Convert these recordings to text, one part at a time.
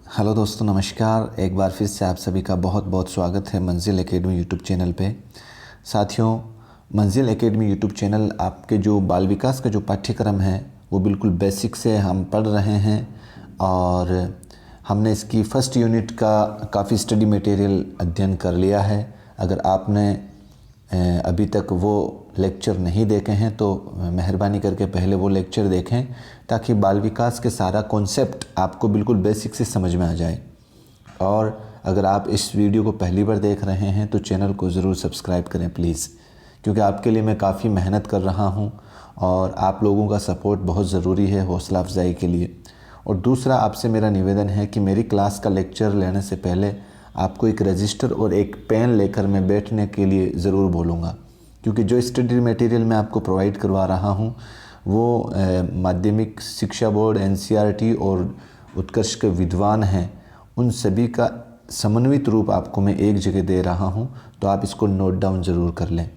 Hello दोस्तों, नमस्कार। एक बार फिर से आप सभी का बहुत बहुत स्वागत है मंजिल एकेडमी यूट्यूब चैनल पे। साथियों, मंजिल एकेडमी यूट्यूब चैनल आपके जो बाल विकास का जो पाठ्यक्रम है वो बिल्कुल बेसिक से हम पढ़ रहे हैं और हमने इसकी फर्स्ट यूनिट का काफ़ी स्टडी मटेरियल अध्ययन कर लिया है। अगर आपने अभी तक वो लेक्चर नहीं देखे हैं तो मेहरबानी करके पहले वो लेक्चर देखें ताकि बाल विकास के सारा कॉन्सेप्ट आपको बिल्कुल बेसिक से समझ में आ जाए। और अगर आप इस वीडियो को पहली बार देख रहे हैं तो चैनल को ज़रूर सब्सक्राइब करें प्लीज़, क्योंकि आपके लिए मैं काफ़ी मेहनत कर रहा हूँ और आप लोगों का सपोर्ट बहुत ज़रूरी है हौसला अफजाई के लिए। और दूसरा, आपसे मेरा निवेदन है कि मेरी क्लास का लेक्चर लेने से पहले आपको एक रजिस्टर और एक पेन लेकर मैं बैठने के लिए ज़रूर बोलूँगा, क्योंकि जो स्टडी मटेरियल मैं आपको प्रोवाइड करवा रहा हूँ वो माध्यमिक शिक्षा बोर्ड, एनसीईआरटी और उत्कर्ष के विद्वान हैं, उन सभी का समन्वित रूप आपको मैं एक जगह दे रहा हूँ, तो आप इसको नोट डाउन ज़रूर कर लें।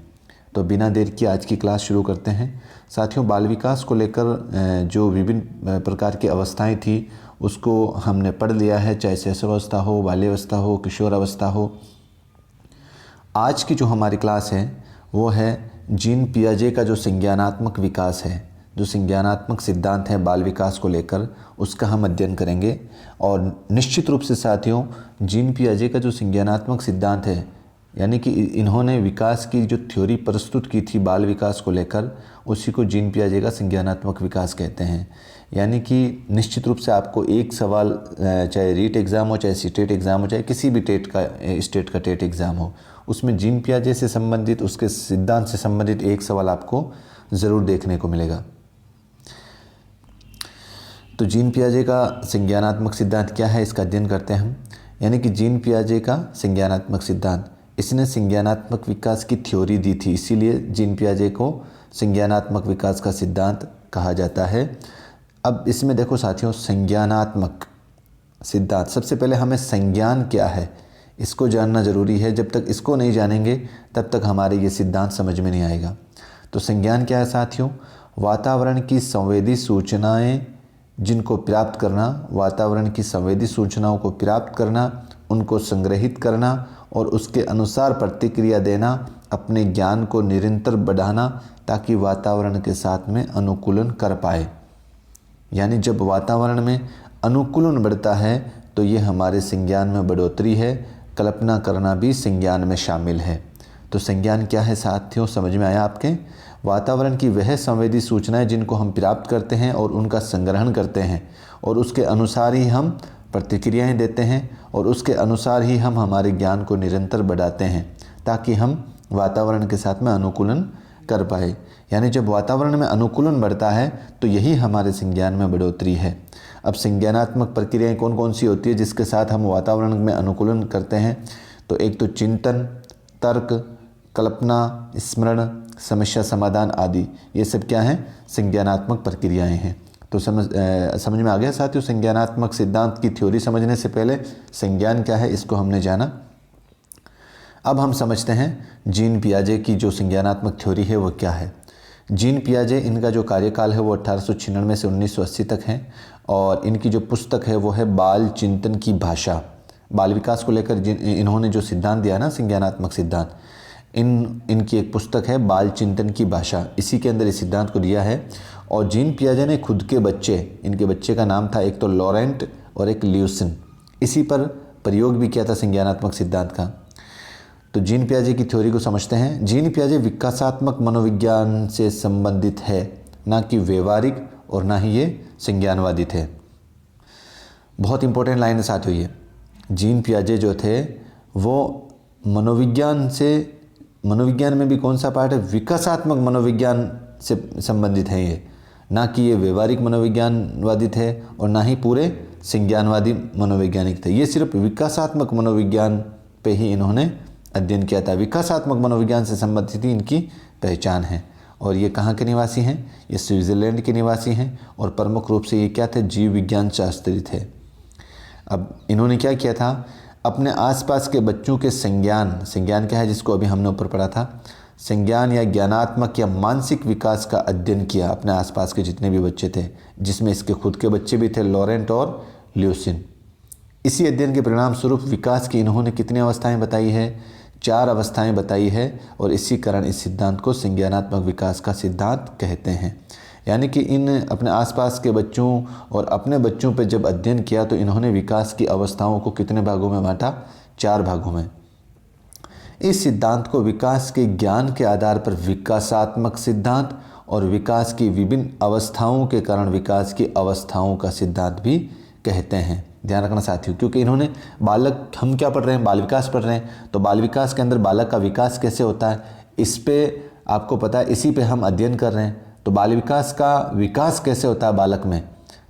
तो बिना देर किए आज की क्लास शुरू करते हैं। साथियों, बाल विकास को लेकर जो विभिन्न प्रकार की अवस्थाएं थी उसको हमने पढ़ लिया है, चाहे शैशवावस्था हो, बाल्यावस्था हो, किशोरावस्था हो। आज की जो हमारी क्लास है वो है जीन पियाजे का जो संज्ञानात्मक विकास है, जो संज्ञानात्मक सिद्धांत है बाल विकास को लेकर, उसका हम अध्ययन करेंगे। और निश्चित रूप से साथियों, जीन पियाजे का जो संज्ञानात्मक सिद्धांत है, यानी कि इन्होंने विकास की जो थ्योरी प्रस्तुत की थी बाल विकास को लेकर, उसी को जीन पियाजे का संज्ञानात्मक विकास कहते हैं। यानी कि निश्चित रूप से आपको एक सवाल, चाहे रीट एग्ज़ाम हो, चाहे सीटेट एग्ज़ाम हो, चाहे किसी भी स्टेट का टेट एग्ज़ाम हो, उसमें जीन पियाजे से संबंधित, उसके सिद्धांत से संबंधित एक सवाल आपको ज़रूर देखने को मिलेगा। तो जीन पियाजे का संज्ञानात्मक सिद्धांत क्या है, इसका अध्ययन करते हैं हम। यानी कि जीन पियाजे का संज्ञानात्मक सिद्धांत, इसने संज्ञानात्मक विकास की थ्योरी दी थी, इसीलिए जीन पियाजे को संज्ञानात्मक विकास का सिद्धांत कहा जाता है। अब इसमें देखो साथियों, संज्ञानात्मक सिद्धांत, सबसे पहले हमें संज्ञान क्या है इसको जानना ज़रूरी है। जब तक इसको नहीं जानेंगे तब तक हमारे ये सिद्धांत समझ में नहीं आएगा। तो संज्ञान क्या है साथियों? वातावरण की संवेदी सूचनाएं जिनको प्राप्त करना, वातावरण की संवेदी सूचनाओं को प्राप्त करना, उनको संग्रहित करना और उसके अनुसार प्रतिक्रिया देना, अपने ज्ञान को निरंतर बढ़ाना ताकि वातावरण के साथ में अनुकूलन कर पाए। यानी जब वातावरण में अनुकूलन बढ़ता है तो ये हमारे संज्ञान में बढ़ोतरी है। कल्पना करना भी संज्ञान में शामिल है। तो संज्ञान क्या है साथियों, समझ में आया आपके? वातावरण की वह संवेदी सूचनाएं जिनको हम प्राप्त करते हैं और उनका संग्रहण करते हैं और उसके अनुसार ही हम प्रतिक्रियाएं देते हैं और उसके अनुसार ही हम हमारे ज्ञान को निरंतर बढ़ाते हैं ताकि हम वातावरण के साथ में अनुकूलन कर पाए। यानी जब वातावरण में अनुकूलन बढ़ता है तो यही हमारे संज्ञान में बढ़ोतरी है। अब संज्ञानात्मक प्रक्रियाएं कौन कौन सी होती है जिसके साथ हम वातावरण में अनुकूलन करते हैं? तो एक तो चिंतन, तर्क, कल्पना, स्मरण, समस्या समाधान आदि, ये सब क्या हैं? संज्ञानात्मक प्रक्रियाएं हैं। तो समझ में आ गया साथियों? संज्ञानात्मक सिद्धांत की थ्योरी समझने से पहले संज्ञान क्या है इसको हमने जाना। अब हम समझते हैं जीन पियाजे की जो संज्ञानात्मक थ्योरी है वो क्या है। जीन पियाजे, इनका जो कार्यकाल है वो 1896 से 1980 तक है और इनकी जो पुस्तक है वो है बाल चिंतन की भाषा। बाल विकास को लेकर इन्होंने जो सिद्धांत दिया ना, संज्ञानात्मक सिद्धांत, इनकी एक पुस्तक है बाल चिंतन की भाषा, इसी के अंदर इस सिद्धांत को दिया है। और जीन पियाजे ने खुद के बच्चे, इनके बच्चे का नाम था एक तो लॉरेंट और एक ल्यूसिन, इसी पर प्रयोग भी किया था संज्ञानात्मक सिद्धांत का। तो जीन पियाजे की थ्योरी को समझते हैं। जीन पियाजे विकासात्मक मनोविज्ञान से संबंधित है, ना कि व्यवहारिक और ना ही ये संज्ञानवादी थे। बहुत इंपॉर्टेंट लाइन है साथियों ये। जीन पियाजे जो थे वो मनोविज्ञान में भी कौन सा पार्ट है? विकासात्मक मनोविज्ञान से संबंधित है ये, ना कि ये व्यवहारिक मनोविज्ञानवादी थे और ना ही पूरे संज्ञानवादी मनोवैज्ञानिक थे। ये सिर्फ विकासात्मक मनोविज्ञान पे ही इन्होंने अध्ययन किया था। विकासात्मक मनोविज्ञान से संबंधित ही इनकी पहचान है। और ये कहाँ के निवासी हैं? ये स्विट्ज़रलैंड के निवासी हैं और प्रमुख रूप से ये क्या थे? जीव विज्ञान शास्त्री थे। अब इन्होंने क्या किया था? अपने आसपास के बच्चों के संज्ञान क्या है जिसको अभी हमने ऊपर पढ़ा था, संज्ञान या ज्ञानात्मक या मानसिक विकास का अध्ययन किया अपने आसपास के जितने भी बच्चे थे, जिसमें इसके खुद के बच्चे भी थे, लॉरेंट और ल्यूसिन। इसी अध्ययन के परिणाम स्वरूप विकास की इन्होंने कितनी अवस्थाएं बताई है? 4 अवस्थाएं बताई है और इसी कारण इस सिद्धांत को संज्ञानात्मक विकास का सिद्धांत कहते हैं। यानी कि इन अपने आसपास के बच्चों और अपने बच्चों पर जब अध्ययन किया तो इन्होंने विकास की अवस्थाओं को कितने भागों में बांटा? 4 भागों में। इस सिद्धांत को विकास के ज्ञान के आधार पर विकासात्मक सिद्धांत और विकास की विभिन्न अवस्थाओं के कारण विकास की अवस्थाओं का सिद्धांत भी कहते हैं। ध्यान रखना साथियों, क्योंकि इन्होंने बालक, हम क्या पढ़ रहे हैं? बाल विकास पढ़ रहे हैं। तो बाल विकास के अंदर बालक का विकास कैसे होता है, इस पे आपको पता है, इसी पे हम अध्ययन कर रहे हैं। तो बाल विकास का विकास कैसे होता है बालक में,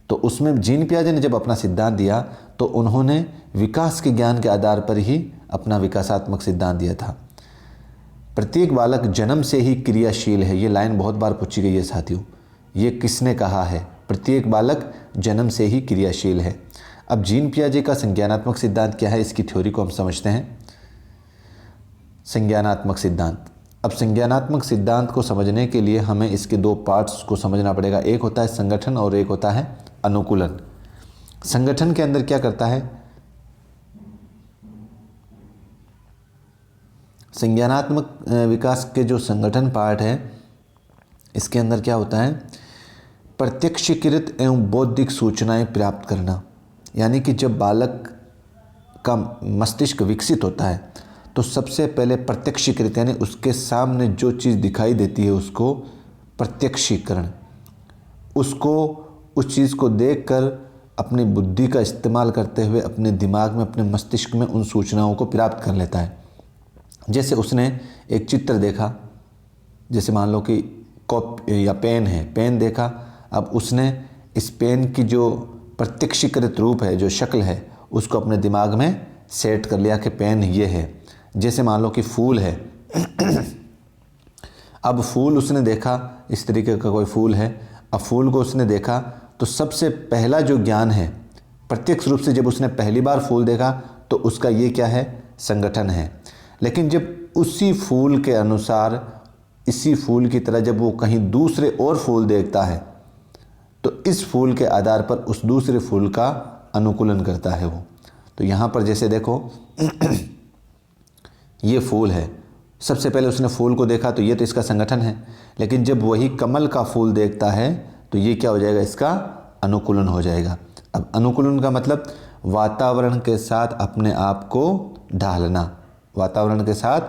तो उसमें जीन पियाजे ने जब अपना सिद्धांत दिया तो उन्होंने विकास के ज्ञान के आधार पर ही अपना विकासात्मक सिद्धांत दिया था। प्रत्येक बालक जन्म से ही क्रियाशील है। ये लाइन बहुत बार पूछी गई है साथियों, ये किसने कहा है? प्रत्येक बालक जन्म से ही क्रियाशील है। अब जीन पियाजे का संज्ञानात्मक सिद्धांत क्या है, इसकी थ्योरी को हम समझते हैं। संज्ञानात्मक सिद्धांत। अब संज्ञानात्मक सिद्धांत को समझने के लिए हमें इसके 2 पार्ट्स को समझना पड़ेगा। एक होता है संगठन और एक होता है अनुकूलन। संगठन के अंदर क्या करता है? संज्ञानात्मक विकास के जो संगठन पार्ट है, इसके अंदर क्या होता है? प्रत्यक्षीकृत एवं बौद्धिक सूचनाएं प्राप्त करना। यानी कि जब बालक का मस्तिष्क विकसित होता है तो सबसे पहले प्रत्यक्षीकृत, यानी उसके सामने जो चीज़ दिखाई देती है उसको प्रत्यक्षीकरण, उसको उस चीज़ को देखकर अपनी बुद्धि का इस्तेमाल करते हुए अपने दिमाग में, अपने मस्तिष्क में उन सूचनाओं को प्राप्त कर लेता है। जैसे उसने एक चित्र देखा, जैसे मान लो कि कॉपी या पेन है, पेन देखा, अब उसने इस पेन की जो प्रत्यक्षीकृत रूप है, जो शक्ल है, उसको अपने दिमाग में सेट कर लिया कि पेन ये है। जैसे मान लो कि फूल है अब फूल उसने देखा, इस तरीके का कोई फूल है, अब फूल को उसने देखा तो सबसे पहला जो ज्ञान है, प्रत्यक्ष रूप से जब उसने पहली बार फूल देखा तो उसका ये क्या है? संगठन है। लेकिन जब उसी फूल के अनुसार, इसी फूल की तरह जब वो कहीं दूसरे और फूल देखता है तो इस फूल के आधार पर उस दूसरे फूल का अनुकूलन करता है वो। तो यहाँ पर जैसे देखो ये फूल है, सबसे पहले उसने फूल को देखा तो ये तो इसका संगठन है। लेकिन जब वही कमल का फूल देखता है तो ये क्या हो जाएगा? इसका अनुकूलन हो जाएगा। अब अनुकूलन का मतलब वातावरण के साथ अपने आप को ढालना, वातावरण के साथ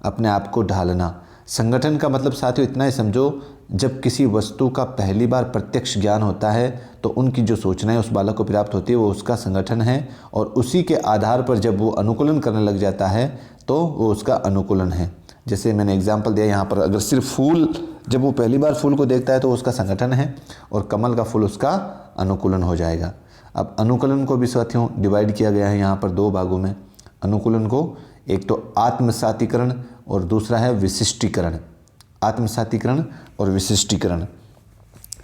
अपने आप को ढालना। संगठन का मतलब साथियों इतना ही समझो, जब किसी वस्तु का पहली बार प्रत्यक्ष ज्ञान होता है तो उनकी जो सूचनाएं उस बालक को प्राप्त होती है वो उसका संगठन है, और उसी के आधार पर जब वो अनुकूलन करने लग जाता है तो वो उसका अनुकूलन है। जैसे मैंने एग्जाम्पल दिया यहाँ पर, अगर सिर्फ फूल, जब वो पहली बार फूल को देखता है तो उसका संगठन है और कमल का फूल उसका अनुकूलन हो जाएगा। अब अनुकूलन को भी साथियों डिवाइड किया गया है यहाँ पर 2 भागों में। अनुकूलन को एक तो आत्मसातीकरण और दूसरा है विशिष्टीकरण। आत्मसातीकरण और विशिष्टीकरण,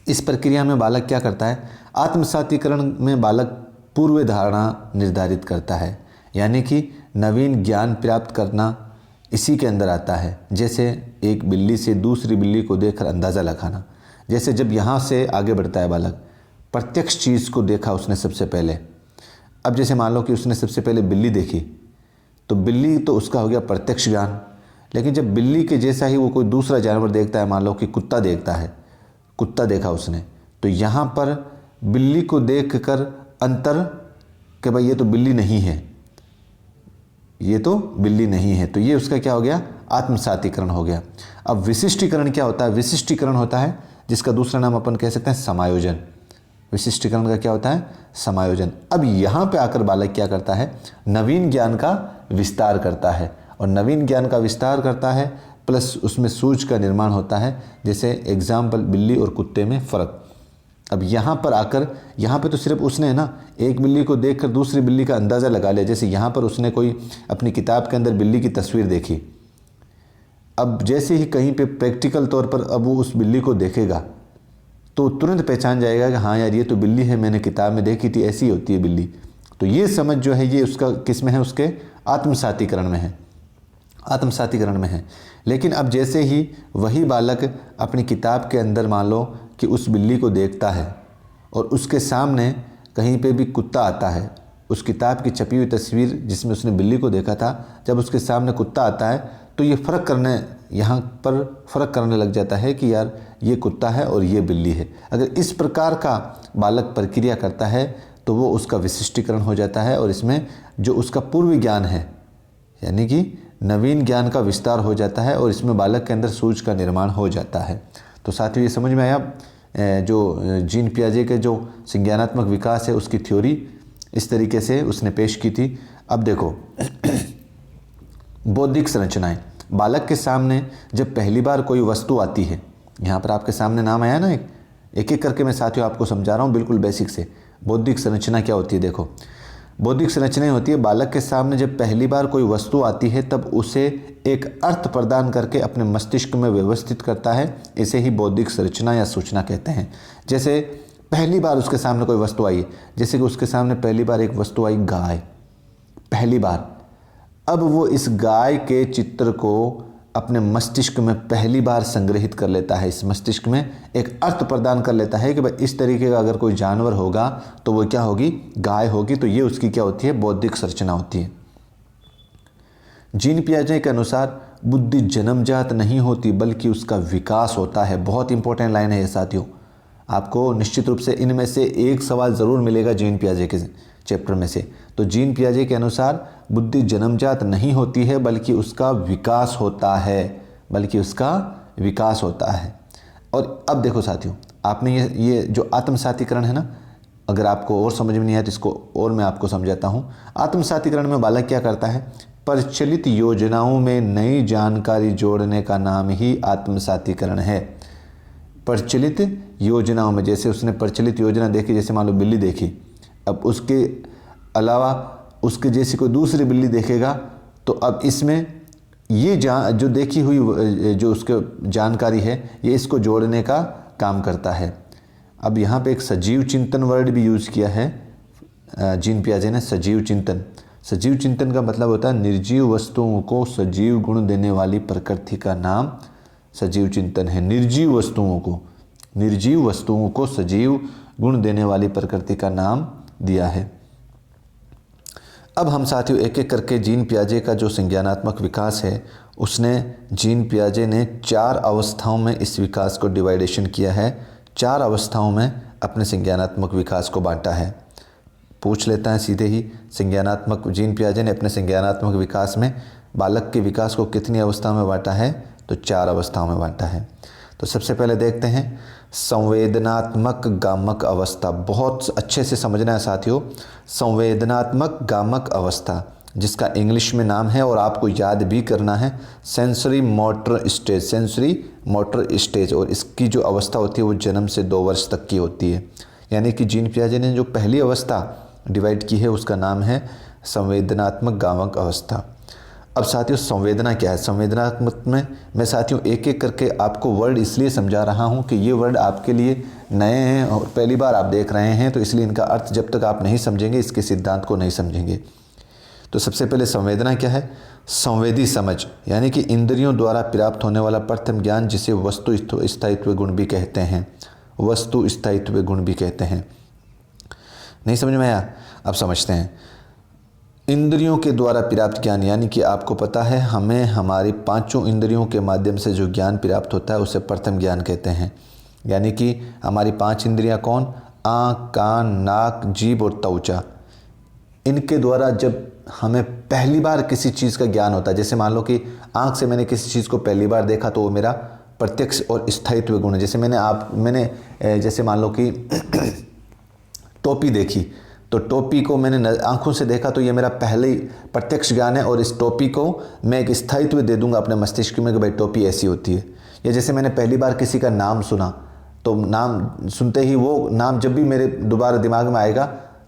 इस प्रक्रिया में बालक क्या करता है? आत्मसातीकरण में बालक पूर्व धारणा निर्धारित करता है, यानी कि नवीन ज्ञान प्राप्त करना इसी के अंदर आता है। जैसे एक बिल्ली से दूसरी बिल्ली को देखकर अंदाज़ा लगाना। जैसे जब यहाँ से आगे बढ़ता है बालक, प्रत्यक्ष चीज़ को देखा उसने सबसे पहले। अब जैसे मान लो कि उसने सबसे पहले बिल्ली देखी तो बिल्ली तो उसका हो गया प्रत्यक्ष ज्ञान। लेकिन जब बिल्ली के जैसा ही वो कोई दूसरा जानवर देखता है, मान लो कि कुत्ता देखता है, कुत्ता देखा उसने, तो यहाँ पर बिल्ली को देखकर अंतर कि भाई ये तो बिल्ली नहीं है, ये तो बिल्ली नहीं है, तो ये उसका क्या हो गया? आत्मसातीकरण हो गया। अब विशिष्टीकरण क्या होता है? विशिष्टीकरण होता है जिसका दूसरा नाम अपन कह सकते हैं समायोजन। विशिष्टीकरण का क्या होता है? समायोजन। अब यहाँ पे आकर बालक क्या करता है? नवीन ज्ञान का विस्तार करता है, और नवीन ज्ञान का विस्तार करता है प्लस उसमें सूझ का निर्माण होता है। जैसे एग्जाम्पल बिल्ली और कुत्ते में फ़र्क। अब यहाँ पर आकर, यहाँ पे तो सिर्फ उसने है ना एक बिल्ली को देखकर दूसरी बिल्ली का अंदाज़ा लगा लिया। जैसे यहाँ पर उसने कोई अपनी किताब के अंदर बिल्ली की तस्वीर देखी, अब जैसे ही कहीं पे प्रैक्टिकल तौर पर अब वो उस बिल्ली को देखेगा तो तुरंत पहचान जाएगा कि हाँ यार ये तो बिल्ली है, मैंने किताब में देखी थी, ऐसी होती है बिल्ली। तो ये समझ जो है ये उसका किस में है? उसके आत्मसातीकरण में है, आत्मसातीकरण में है। लेकिन अब जैसे ही वही बालक अपनी किताब के अंदर मान लो कि उस बिल्ली को देखता है और उसके सामने कहीं पे भी कुत्ता आता है उस किताब की छपी हुई तस्वीर जिसमें उसने बिल्ली को देखा था, जब उसके सामने कुत्ता आता है तो ये यहाँ पर फ़र्क करने लग जाता है कि यार ये कुत्ता है और ये बिल्ली है। अगर इस प्रकार का बालक प्रक्रिया करता है तो वो उसका विशिष्टीकरण हो जाता है और इसमें जो उसका पूर्व ज्ञान है यानी कि नवीन ज्ञान का विस्तार हो जाता है और इसमें बालक के अंदर सूझ का निर्माण हो जाता है। तो साथियों ये समझ में आया जो जीन पियाजे के जो संज्ञानात्मक विकास है उसकी थ्योरी इस तरीके से उसने पेश की थी। अब देखो बौद्धिक संरचनाएं, बालक के सामने जब पहली बार कोई वस्तु आती है, यहाँ पर आपके सामने नाम आया ना, एक एक करके मैं साथियों आपको समझा रहा हूँ बिल्कुल बेसिक से। बौद्धिक संरचना क्या होती है, देखो बौद्धिक संरचना होती है बालक के सामने जब पहली बार कोई वस्तु आती है तब उसे एक अर्थ प्रदान करके अपने मस्तिष्क में व्यवस्थित करता है। इसे ही बौद्धिक संरचना या सूचना कहते हैं। जैसे पहली बार उसके सामने कोई वस्तु आई, जैसे कि उसके सामने पहली बार एक वस्तु आई गाय, पहली बार। अब वो इस गाय के चित्र को अपने मस्तिष्क में पहली बार संग्रहित कर लेता है, इस मस्तिष्क में एक अर्थ प्रदान कर लेता है कि भाई इस तरीके का अगर कोई जानवर होगा तो वो क्या होगी, गाय होगी। तो ये उसकी क्या होती है, बौद्धिक संरचना होती है। जीन पियाजे के अनुसार बुद्धि जन्मजात नहीं होती बल्कि उसका विकास होता है। बहुत इंपॉर्टेंट लाइन है ये साथियों, आपको निश्चित रूप से इनमें से एक सवाल ज़रूर मिलेगा जीन पियाजे के चैप्टर में से। तो जीन पियाजे के अनुसार बुद्धि जन्मजात नहीं होती है बल्कि उसका विकास होता है, बल्कि उसका विकास होता है। और अब देखो साथियों, आपने ये जो आत्मसातीकरण है ना, अगर आपको और समझ में नहीं आया तो इसको और मैं आपको समझाता हूँ। आत्मसातीकरण में बालक क्या करता है, प्रचलित योजनाओं में नई जानकारी जोड़ने का नाम ही आत्मसातीकरण है। प्रचलित योजनाओं में, जैसे उसने प्रचलित योजना देखी, जैसे मान लो बिल्ली देखी, अब उसके अलावा उसके जैसी कोई दूसरी बिल्ली देखेगा तो अब इसमें ये जो देखी हुई जो उसके जानकारी है ये इसको जोड़ने का काम करता है। अब यहाँ पे एक सजीव चिंतन वर्ड भी यूज़ किया है जीन पियाजे ने, सजीव चिंतन। सजीव चिंतन का मतलब होता है निर्जीव वस्तुओं को सजीव गुण देने वाली प्रकृति का नाम सजीव चिंतन है। निर्जीव वस्तुओं को सजीव गुण देने वाली प्रकृति का नाम दिया है। अब हम साथियों एक एक करके जीन पियाजे का जो संज्ञानात्मक विकास है उसने जीन पियाजे ने 4 अवस्थाओं में इस विकास को डिवाइडेशन किया है, 4 अवस्थाओं में अपने संज्ञानात्मक विकास को बांटा है। पूछ लेता है सीधे ही, संज्ञानात्मक जीन पियाजे ने अपने संज्ञानात्मक विकास में बालक के विकास को कितनी अवस्थाओं में बांटा है, तो 4 अवस्थाओं में बांटा है। तो सबसे पहले देखते हैं संवेदनात्मक गामक अवस्था। बहुत अच्छे से समझना है साथियों, संवेदनात्मक गामक अवस्था जिसका इंग्लिश में नाम है और आपको याद भी करना है sensory motor stage, sensory motor stage. और इसकी जो अवस्था होती है वो जन्म से 2 वर्ष तक की होती है। यानी कि जीन पियाजे ने जो पहली अवस्था डिवाइड की है उसका नाम है संवेदनात्मक गामक अवस्था। अब साथियों संवेदना क्या है, संवेदनात्मक में मैं साथियों एक एक करके आपको वर्ड इसलिए समझा रहा हूँ कि ये वर्ड आपके लिए नए हैं और पहली बार आप देख रहे हैं, तो इसलिए इनका अर्थ जब तक आप नहीं समझेंगे, इसके सिद्धांत को नहीं समझेंगे। तो सबसे पहले संवेदना क्या है, संवेदी समझ यानी कि इंद्रियों द्वारा प्राप्त होने वाला प्रथम ज्ञान जिसे वस्तु स्थायित्व गुण भी कहते हैं, वस्तु स्थायित्व गुण भी कहते हैं। नहीं समझ में आया, अब समझते हैं। इंद्रियों के द्वारा प्राप्त ज्ञान यानी कि आपको पता है हमें हमारी 5 इंद्रियों के माध्यम से जो ज्ञान प्राप्त होता है उसे प्रथम ज्ञान कहते हैं। यानी कि हमारी 5 इंद्रियां कौन, आँख, कान, नाक, जीभ और त्वचा। इनके द्वारा जब हमें पहली बार किसी चीज़ का ज्ञान होता है, जैसे मान लो कि आँख से मैंने किसी चीज़ को पहली बार देखा तो वो मेरा प्रत्यक्ष और स्थायित्व गुण है। जैसे मैंने जैसे मान लो कि टोपी देखी तो टोपी को मैंने आंखों से देखा तो ये मेरा पहले ही प्रत्यक्ष ज्ञान है और इस टोपी को मैं एक स्थायित्व दे दूंगा अपने मस्तिष्क में कि भाई टोपी ऐसी होती है। या जैसे मैंने पहली बार किसी का नाम सुना तो नाम सुनते ही वो नाम जब भी मेरे दोबारा दिमाग में आएगा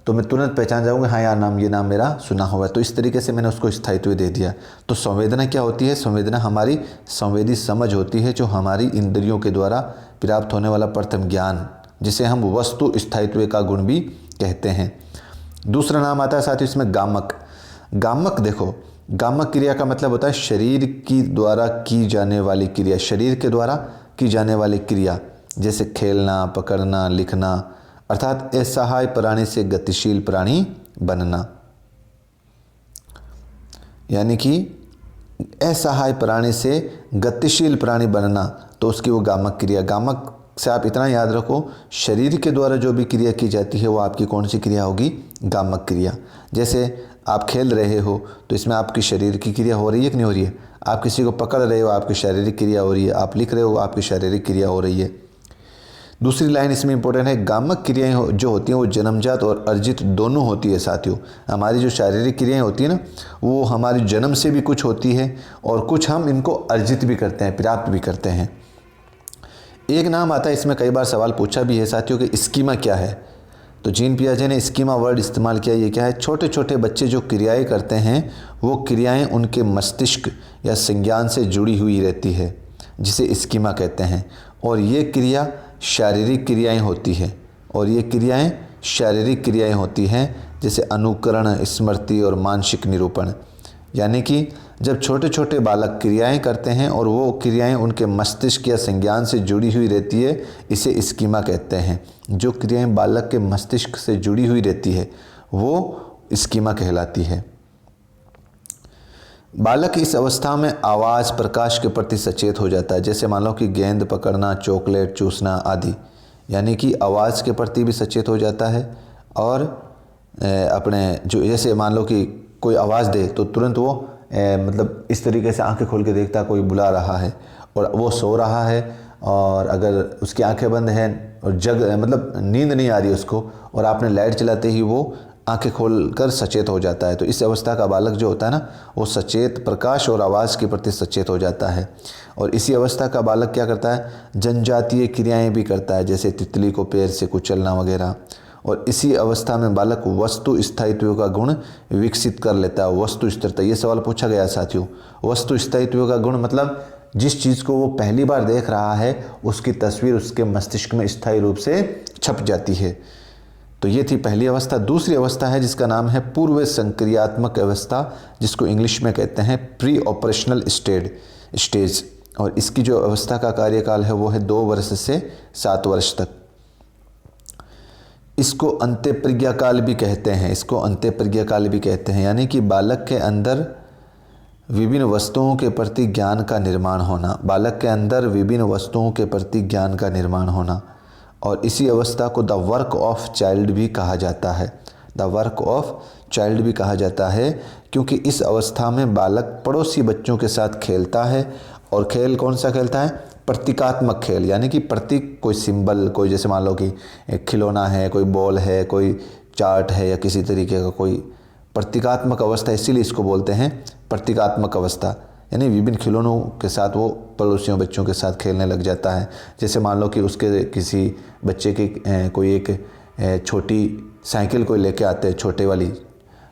तो मैं तुरंत पहचान जाऊंगा, हाँ यार ये नाम मेरा सुना हुआ है। तो इस तरीके से मैंने उसको स्थायित्व दे दिया। तो संवेदना क्या होती है, संवेदना हमारी संवेदी समझ होती है जो हमारी इंद्रियों के द्वारा प्राप्त होने वाला प्रथम ज्ञान जिसे हम वस्तु स्थायित्व का गुण भी कहते हैं। दूसरा नाम आता है साथियों इसमें गामक। गामक देखो, गामक क्रिया का मतलब होता है शरीर की द्वारा की जाने वाली क्रिया, शरीर के द्वारा की जाने वाली क्रिया जैसे खेलना, पकड़ना, लिखना, अर्थात असहाय प्राणी से गतिशील प्राणी बनना, यानी कि असहाय प्राणी से गतिशील प्राणी बनना, तो उसकी वो गामक क्रिया। गामक से आप इतना याद रखो, शरीर के द्वारा जो भी क्रिया की जाती है वो आपकी कौन सी क्रिया होगी? गामक क्रिया। जैसे आप खेल रहे हो तो इसमें आपकी शरीर की क्रिया हो रही है कि नहीं हो रही है? आप किसी को पकड़ रहे हो, आपकी शारीरिक क्रिया हो रही है। आप लिख रहे हो, आपकी शारीरिक क्रिया हो रही है। दूसरी लाइन इसमें इंपॉर्टेंट है, गामक क्रियाएं जो होती हैं वो जन्मजात और अर्जित दोनों होती है साथियों। हमारी जो शारीरिक क्रियाएं होती है ना, वो हमारी जन्म से भी कुछ होती है और कुछ हम इनको अर्जित भी करते हैं, प्राप्त भी करते हैं। एक नाम आता है, इसमें कई बार सवाल पूछा भी है साथियों कि स्कीमा क्या है। तो जीन पियाजे ने स्कीमा वर्ड इस्तेमाल किया। ये क्या है? छोटे छोटे बच्चे जो क्रियाएं करते हैं वो क्रियाएं उनके मस्तिष्क या संज्ञान से जुड़ी हुई रहती है, जिसे स्कीमा कहते हैं। और ये क्रिया शारीरिक क्रियाएं होती है, और ये क्रियाएं शारीरिक क्रियाएं होती हैं, जैसे अनुकरण, स्मृति और मानसिक निरूपण। यानी कि जब छोटे छोटे बालक क्रियाएं करते हैं और वो क्रियाएं उनके मस्तिष्क या संज्ञान से जुड़ी हुई रहती है, इसे स्कीमा कहते हैं। जो क्रियाएं बालक के मस्तिष्क से जुड़ी हुई रहती है वो स्कीमा कहलाती है। बालक इस अवस्था में आवाज़, प्रकाश के प्रति सचेत हो जाता है। जैसे मान लो कि गेंद पकड़ना, चॉकलेट चूसना आदि, यानी कि आवाज़ के प्रति भी सचेत हो जाता है। और अपने जो, जैसे मान लो कि कोई आवाज़ दे तो तुरंत वो मतलब इस तरीके से आंखें खोल के देखता है, कोई बुला रहा है और वो सो रहा है, और अगर उसकी आंखें बंद हैं और मतलब नींद नहीं आ रही उसको, और आपने लाइट चलाते ही वो आंखें खोलकर सचेत हो जाता है। तो इस अवस्था का बालक जो होता है ना, वो सचेत, प्रकाश और आवाज़ के प्रति सचेत हो जाता है। और इसी अवस्था का बालक क्या करता है? जनजातीय क्रियाएं भी करता है, जैसे तितली को पैर से कुचलना वगैरह। और इसी अवस्था में बालक वस्तु स्थायित्व का गुण विकसित कर लेता है। वस्तु स्थिरता, ये सवाल पूछा गया साथियों। वस्तु स्थायित्व का गुण मतलब जिस चीज़ को वो पहली बार देख रहा है उसकी तस्वीर उसके मस्तिष्क में स्थायी रूप से छप जाती है। तो ये थी पहली अवस्था। दूसरी अवस्था है जिसका नाम है पूर्व संक्रियात्मक अवस्था, जिसको इंग्लिश में कहते हैं प्री ऑपरेशनल स्टेज। और इसकी जो अवस्था का कार्यकाल है वो है 2 वर्ष से 7 वर्ष तक। इसको अंत्यप्रज्ञा काल भी कहते हैं। इसको अंत्यप्रज्ञा काल भी कहते हैं, यानी कि बालक के अंदर विभिन्न वस्तुओं के प्रति ज्ञान का निर्माण होना। बालक के अंदर विभिन्न वस्तुओं के प्रति ज्ञान का निर्माण होना। और इसी अवस्था को द वर्क ऑफ चाइल्ड भी कहा जाता है। द वर्क ऑफ चाइल्ड भी कहा जाता है क्योंकि इस अवस्था में बालक पड़ोसी बच्चों के साथ खेलता है। और खेल कौन सा खेलता है? प्रतीकात्मक खेल, यानी कि प्रतीक, कोई सिंबल, कोई जैसे मान लो कि एक खिलौना है, कोई बॉल है, कोई चार्ट है, या किसी तरीके का कोई प्रतीकात्मक अवस्था, इसीलिए इसको बोलते हैं प्रतीकात्मक अवस्था। यानी विभिन्न खिलौनों के साथ वो पड़ोसियों बच्चों के साथ खेलने लग जाता है। जैसे मान लो कि उसके किसी बच्चे के कोई एक छोटी साइकिल को लेके आते हैं, छोटे वाली,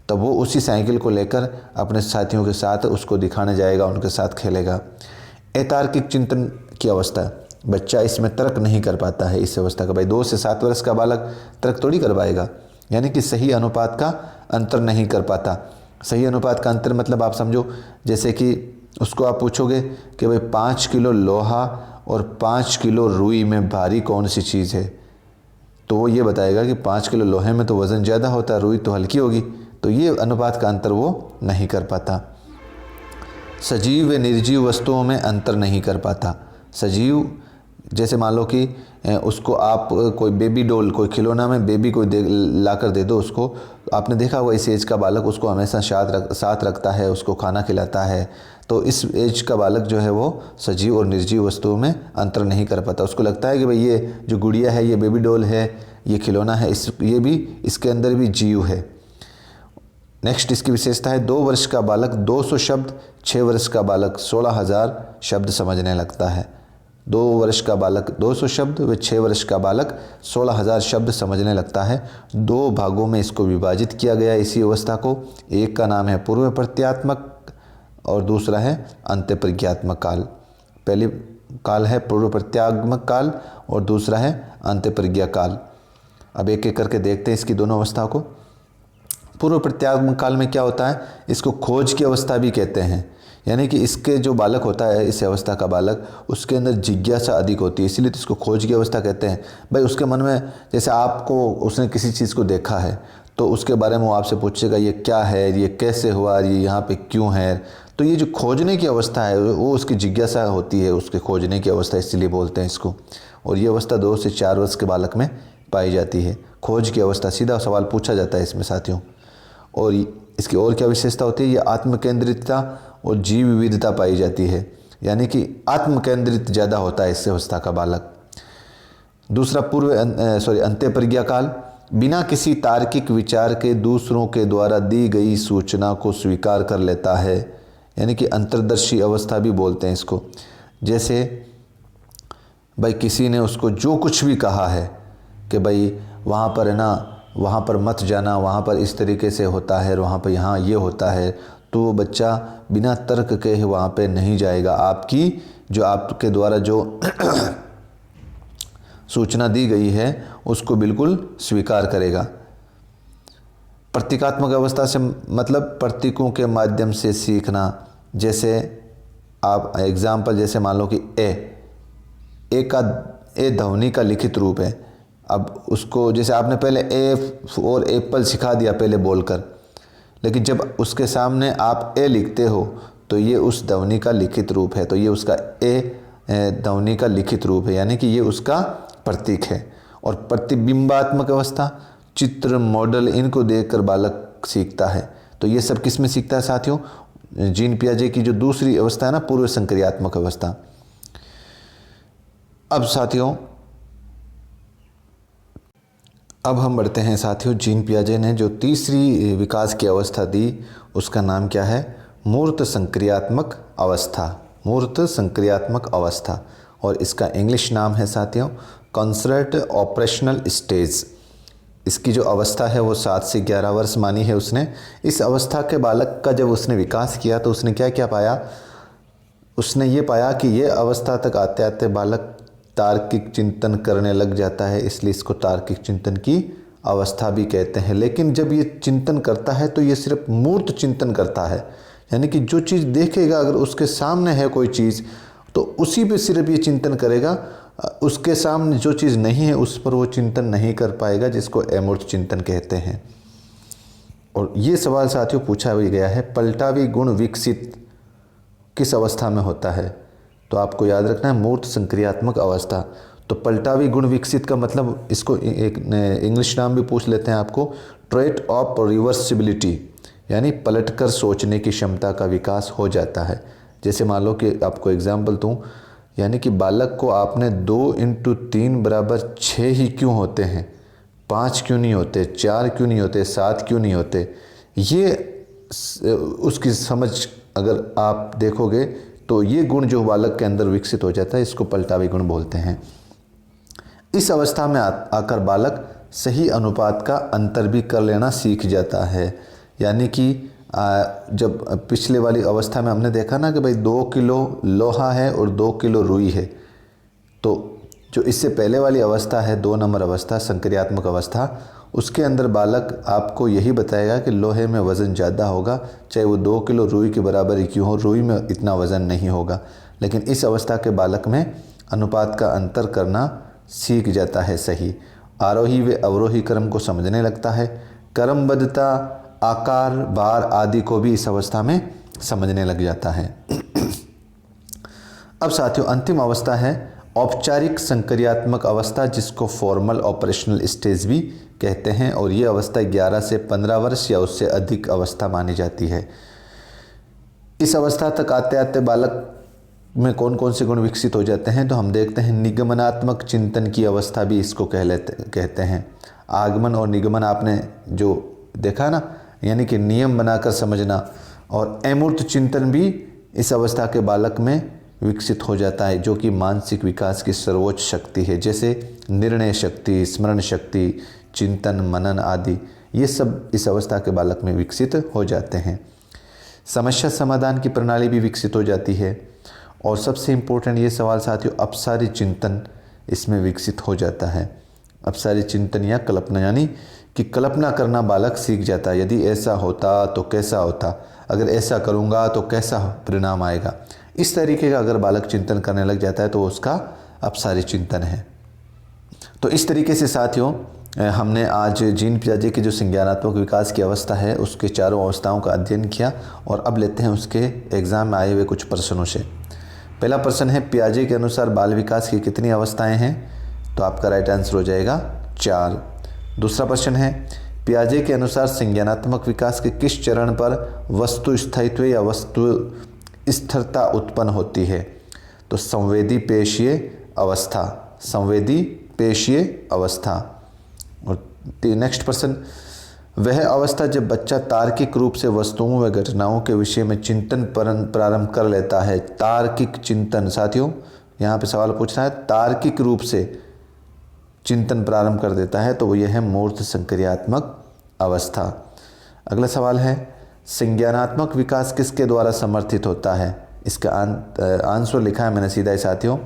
तब वो उसी साइकिल को लेकर अपने साथियों के साथ उसको दिखाने जाएगा, उनके साथ खेलेगा। अतार्किक चिंतन की अवस्था, बच्चा इसमें तर्क नहीं कर पाता है। इस अवस्था का, भाई 2 से 7 वर्ष का बालक तर्क थोड़ी कर पाएगा, यानी कि सही अनुपात का अंतर नहीं कर पाता। सही अनुपात का अंतर मतलब आप समझो, जैसे कि उसको आप पूछोगे कि भाई 5 किलो लोहा और 5 किलो रुई में भारी कौन सी चीज़ है, तो वो ये बताएगा कि 5 किलो लोहे में तो वज़न ज़्यादा होता है, रुई तो हल्की होगी। तो ये अनुपात का अंतर वो नहीं कर पाता। सजीव व निर्जीव वस्तुओं में अंतर नहीं कर पाता। सजीव, जैसे मान लो कि उसको आप कोई बेबी डॉल, कोई खिलौना में बेबी को ला कर दे दो उसको, आपने देखा होगा इस एज का बालक उसको हमेशा साथ रखता है, उसको खाना खिलाता है। तो इस एज का बालक जो है वो सजीव और निर्जीव वस्तुओं में अंतर नहीं कर पाता। उसको लगता है कि भाई ये जो गुड़िया है, ये बेबी डॉल है, ये खिलौना है, ये भी, इसके अंदर भी जीव है। नेक्स्ट इसकी विशेषता है 2 वर्ष का बालक 200 शब्द, 6 वर्ष का बालक 16,000 शब्द समझने लगता है। 2 वर्ष का बालक 200 शब्द व 6 वर्ष का बालक 16,000 शब्द समझने लगता है। 2 भागों में इसको विभाजित किया गया इसी अवस्था को। एक का नाम है पूर्व प्रत्यात्मक और दूसरा है अंत्यप्रज्ञात्मक काल। पहली काल है पूर्व प्रत्यात्मक काल और दूसरा है अंत्यप्रज्ञा काल। अब एक एक करके देखते हैं इसकी दोनों अवस्था को। पूर्व प्रत्यात्मक काल में क्या होता है? इसको खोज की अवस्था भी कहते हैं, यानी कि इसके जो बालक होता है, इस अवस्था का बालक, उसके अंदर जिज्ञासा अधिक होती है, इसीलिए तो इसको खोज की अवस्था कहते हैं। भाई उसके मन में, जैसे आपको, उसने किसी चीज़ को देखा है तो उसके बारे में वो आपसे पूछेगा ये क्या है, ये कैसे हुआ, ये यहाँ पे क्यों है। तो ये जो खोजने की अवस्था है वो उसकी जिज्ञासा होती है, उसके खोजने की अवस्था, इसलिए बोलते हैं इसको। और ये अवस्था 2 से 4 वर्ष के बालक में पाई जाती है। खोज की अवस्था, सीधा सवाल पूछा जाता है इसमें साथियों। और इसकी और क्या विशेषता होती है, ये आत्मकेंद्रितता और जीव विविधता पाई जाती है, यानी कि आत्मकेंद्रित ज़्यादा होता है इस अवस्था का बालक। दूसरा अंत्य प्रज्ञा काल, बिना किसी तार्किक विचार के दूसरों के द्वारा दी गई सूचना को स्वीकार कर लेता है, यानी कि अंतर्दर्शी अवस्था भी बोलते हैं इसको। जैसे भाई किसी ने उसको जो कुछ भी कहा है कि भाई वहाँ पर है ना, वहाँ पर मत जाना, वहाँ पर इस तरीके से होता है, वहाँ पर यहाँ ये होता है, तो वो बच्चा बिना तर्क के वहाँ पे नहीं जाएगा। आपके द्वारा जो सूचना दी गई है उसको बिल्कुल स्वीकार करेगा। प्रतीकात्मक अवस्था से मतलब प्रतीकों के माध्यम से सीखना। जैसे आप एग्जाम्पल, जैसे मान लो कि ए ध्वनि का लिखित रूप है। अब उसको जैसे आपने पहले ए और एप्पल सिखा दिया पहले बोलकर, लेकिन जब उसके सामने आप ए लिखते हो तो ये उस ध्वनि का लिखित रूप है, तो ये उसका ए ध्वनि का लिखित रूप है, यानी कि ये उसका प्रतीक है। और प्रतिबिंबात्मक अवस्था, चित्र, मॉडल, इनको देखकर बालक सीखता है। तो ये सब किस में सीखता है साथियों, जीन पियाजे की जो दूसरी अवस्था है ना, पूर्व संक्रियात्मक अवस्था। अब हम बढ़ते हैं साथियों, जीन पियाजे ने जो तीसरी विकास की अवस्था दी उसका नाम क्या है, मूर्त संक्रियात्मक अवस्था। मूर्त संक्रियात्मक अवस्था, और इसका इंग्लिश नाम है साथियों कंसर्ट ऑपरेशनल स्टेज। इसकी जो अवस्था है वो 7 से 11 वर्ष मानी है उसने। इस अवस्था के बालक का जब उसने विकास किया तो उसने क्या क्या पाया, उसने ये पाया कि ये अवस्था तक आते आते बालक तार्किक चिंतन करने लग जाता है, इसलिए इसको तार्किक चिंतन की अवस्था भी कहते हैं। लेकिन जब ये चिंतन करता है तो ये सिर्फ मूर्त चिंतन करता है, यानी कि जो चीज़ देखेगा, अगर उसके सामने है कोई चीज़ तो उसी पे सिर्फ ये चिंतन करेगा, उसके सामने जो चीज़ नहीं है उस पर वो चिंतन नहीं कर पाएगा, जिसको अमूर्त चिंतन कहते हैं। और ये सवाल साथियों पूछा भी गया है, पलटावी गुण विकसित किस अवस्था में होता है, तो आपको याद रखना है मूर्त संक्रियात्मक अवस्था। तो पलटावी गुण विकसित का मतलब, इसको एक इंग्लिश नाम भी पूछ लेते हैं आपको, ट्रेट ऑफ रिवर्सिबिलिटी, यानी पलटकर सोचने की क्षमता का विकास हो जाता है। जैसे मान लो कि आपको एग्जाम्पल दूं, यानी कि बालक को आपने 2 × 3 = 6 ही क्यों होते हैं, 5 क्यों नहीं होते, 4 क्यों नहीं होते, 7 क्यों नहीं होते, ये उसकी समझ अगर आप देखोगे तो ये गुण जो बालक के अंदर विकसित हो जाता है, इसको पलटावी गुण बोलते हैं। इस अवस्था में आकर बालक सही अनुपात का अंतर भी कर लेना सीख जाता है, यानी कि जब पिछले वाली अवस्था में हमने देखा ना कि भाई 2 किलो लोहा है और 2 किलो रुई है, तो जो इससे पहले वाली अवस्था है 2 नंबर अवस्था, संक्रियात्मक अवस्था, उसके अंदर बालक आपको यही बताएगा कि लोहे में वज़न ज़्यादा होगा, चाहे वो 2 किलो रुई के बराबर ही क्यों हो, रुई में इतना वज़न नहीं होगा। लेकिन इस अवस्था के बालक में अनुपात का अंतर करना सीख जाता है सही। आरोही व अवरोही क्रम को समझने लगता है, क्रमबद्धता, आकार, भार आदि को भी इस अवस्था में समझने लग जाता है। अब साथियों अंतिम अवस्था है औपचारिक संक्रियात्मक अवस्था, जिसको फॉर्मल ऑपरेशनल स्टेज भी कहते हैं, और ये अवस्था 11 से 15 वर्ष या उससे अधिक अवस्था मानी जाती है। इस अवस्था तक आते आते बालक में कौन कौन से गुण विकसित हो जाते हैं, तो हम देखते हैं निगमनात्मक चिंतन की अवस्था भी इसको कहते हैं। आगमन और निगमन आपने जो देखा ना, यानी कि नियम बनाकर समझना, और अमूर्त चिंतन भी इस अवस्था के बालक में विकसित हो जाता है, जो कि मानसिक विकास की सर्वोच्च शक्ति है। जैसे निर्णय शक्ति, स्मरण शक्ति, चिंतन, मनन आदि, ये सब इस अवस्था के बालक में विकसित हो जाते हैं। समस्या समाधान की प्रणाली भी विकसित हो जाती है, और सबसे इम्पोर्टेंट ये सवाल साथियों, अपसारी चिंतन इसमें विकसित हो जाता है। अपसारी चिंतन या कल्पना, यानी कि कल्पना करना बालक सीख जाता है। यदि ऐसा होता तो कैसा होता, अगर ऐसा करूँगा तो कैसा परिणाम आएगा, इस तरीके का अगर बालक चिंतन करने लग जाता है तो उसका अपसारी चिंतन है। तो इस तरीके से साथियों हमने आज जीन पियाजे के जो संज्ञानात्मक विकास की अवस्था है उसके चारों अवस्थाओं का अध्ययन किया और अब लेते हैं उसके एग्ज़ाम में आए हुए कुछ प्रश्नों से। पहला प्रश्न है, पियाजे के अनुसार बाल विकास की कितनी अवस्थाएं हैं? तो आपका राइट आंसर हो जाएगा 4। दूसरा प्रश्न है, पियाजे के अनुसार संज्ञानात्मक विकास के किस चरण पर वस्तु स्थायित्व या वस्तु स्थिरता उत्पन्न होती है? तो संवेदी पेशीय अवस्था, संवेदी पेशीय अवस्था। और नेक्स्ट प्रश्न, वह अवस्था जब बच्चा तार्किक रूप से वस्तुओं व घटनाओं के विषय में चिंतन प्रारंभ कर लेता है। तार्किक चिंतन, साथियों यहाँ पे सवाल पूछ रहा है, तार्किक रूप से चिंतन प्रारंभ कर देता है तो वो यह है मूर्त संक्रियात्मक अवस्था। अगला सवाल है, संज्ञानात्मक विकास किसके द्वारा समर्थित होता है? इसका आंसर लिखा है मैंने सीधा ही साथियों,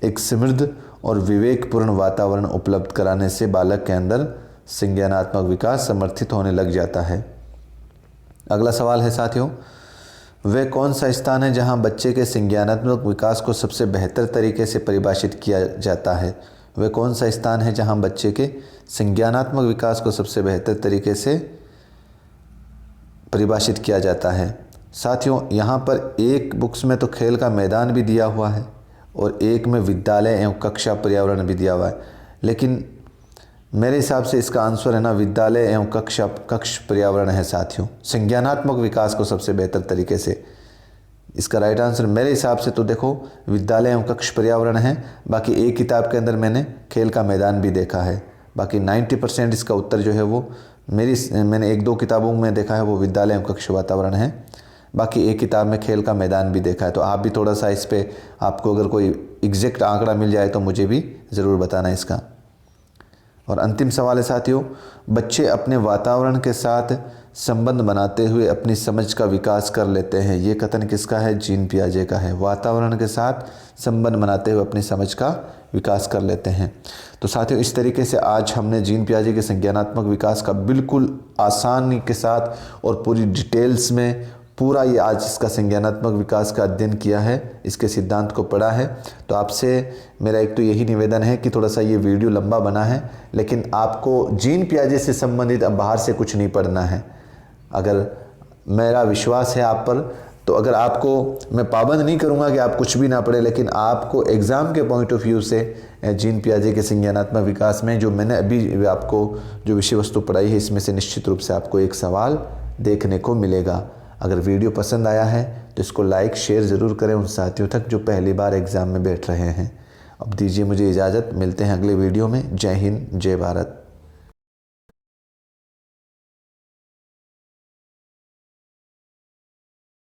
एक समृद्ध और विवेकपूर्ण वातावरण उपलब्ध कराने से बालक के अंदर संज्ञानात्मक विकास समर्थित होने लग जाता है। अगला सवाल है साथियों, वह कौन सा स्थान है जहां बच्चे के संज्ञानात्मक विकास को सबसे बेहतर तरीके से परिभाषित किया जाता है? वह कौन सा स्थान है जहां बच्चे के संज्ञानात्मक विकास को सबसे बेहतर तरीके से परिभाषित किया जाता है? साथियों यहाँ पर एक बुक्स में तो खेल का मैदान भी दिया हुआ है और एक में विद्यालय एवं कक्षा पर्यावरण भी दिया हुआ है, लेकिन मेरे हिसाब से इसका आंसर है ना विद्यालय एवं कक्ष पर्यावरण है साथियों। संज्ञानात्मक विकास को सबसे बेहतर तरीके से, इसका राइट आंसर मेरे हिसाब से तो देखो विद्यालय एवं कक्ष पर्यावरण है। बाकी एक किताब के अंदर मैंने खेल का मैदान भी देखा है। बाकी 90% इसका उत्तर जो है वो मैंने 1-2 किताबों में देखा है वो विद्यालय एवं कक्ष वातावरण है। बाकी एक किताब में खेल का मैदान भी देखा है। तो आप भी थोड़ा सा इस पे, आपको अगर कोई एग्जैक्ट आंकड़ा मिल जाए तो मुझे भी ज़रूर बताना इसका। और अंतिम सवाल है साथियों, बच्चे अपने वातावरण के साथ संबंध बनाते हुए अपनी समझ का विकास कर लेते हैं। ये कथन किसका है? जीन पियाजे का है। वातावरण के साथ संबंध बनाते हुए अपनी समझ का विकास कर लेते हैं। तो साथियों इस तरीके से आज हमने जीन पियाजे के संज्ञानात्मक विकास का बिल्कुल आसानी के साथ और पूरी डिटेल्स में पूरा ये आज इसका संज्ञानात्मक विकास का अध्ययन किया है, इसके सिद्धांत को पढ़ा है। तो आपसे मेरा एक तो यही निवेदन है कि थोड़ा सा ये वीडियो लंबा बना है, लेकिन आपको जीन पियाजे से संबंधित अब बाहर से कुछ नहीं पढ़ना है। अगर मेरा विश्वास है आप पर, तो अगर आपको मैं पाबंद नहीं करूँगा कि आप कुछ भी ना पढ़े, लेकिन आपको एग्ज़ाम के पॉइंट ऑफ व्यू से जीन पियाजे के संज्ञानात्मक विकास में जो मैंने अभी आपको जो विषय वस्तु पढ़ाई है इसमें से निश्चित रूप से आपको एक सवाल देखने को मिलेगा। अगर वीडियो पसंद आया है तो इसको लाइक शेयर ज़रूर करें उन साथियों तक जो पहली बार एग्ज़ाम में बैठ रहे हैं। अब दीजिए मुझे इजाज़त, मिलते हैं अगले वीडियो में। जय हिंद, जय भारत।